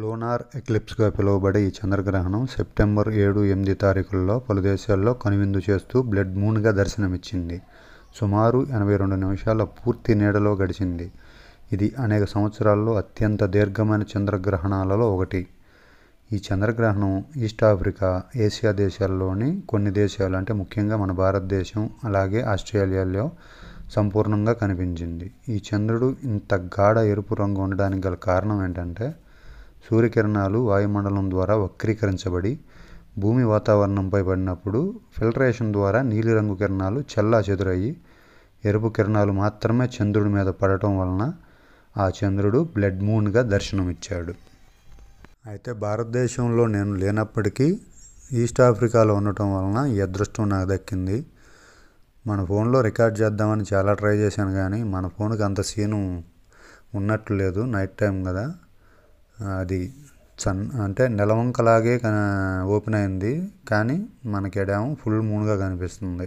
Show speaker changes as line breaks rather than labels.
Lunar ఎక్లిప్స్గా పిలువబడే ఈ చంద్రగ్రహణం సెప్టెంబర్ 7-8 తారీఖుల్లో పలు దేశాల్లో కనువిందు చేస్తూ బ్లడ్ మూన్గా దర్శనమిచ్చింది. సుమారు 82 నిమిషాల పూర్తి నీడలో గడిచింది. ఇది అనేక సంవత్సరాల్లో అత్యంత దీర్ఘమైన చంద్రగ్రహణాలలో ఒకటి. ఈ చంద్రగ్రహణం ఈస్ట్ ఆఫ్రికా, ఏషియా దేశాల్లోని కొన్ని దేశాలు అంటే ముఖ్యంగా మన భారతదేశం అలాగే ఆస్ట్రేలియాలో సంపూర్ణంగా కనిపించింది. ఈ చంద్రుడు ఇంత గాఢ ఎరుపు రంగు ఉండడానికి గల కారణం ఏంటంటే సూర్యకిరణాలు వాయుమండలం ద్వారా వక్రీకరించబడి భూమి వాతావరణంపై పడినప్పుడు ఫిల్టరేషన్ ద్వారా నీలిరంగు కిరణాలు చెల్లాచెదురయ్యి ఎరుపు కిరణాలు మాత్రమే చంద్రుడి మీద పడటం వలన ఆ చంద్రుడు బ్లడ్ మూన్గా దర్శనమిచ్చాడు. అయితే భారతదేశంలో నేను లేనప్పటికీ ఈస్ట్ ఆఫ్రికాలో ఉండటం వలన ఈ అదృష్టం నాకు దక్కింది. మన ఫోన్లో రికార్డ్ చేద్దామని చాలా ట్రై చేశాను, కానీ మన ఫోన్కి అంత సీను ఉన్నట్లు లేదు. నైట్ టైం కదా, అది అంటే నెలవంకలాగే ఓపెన్ అయింది, కానీ మనకి ఎడేమో ఫుల్ మూన్గా కనిపిస్తుంది.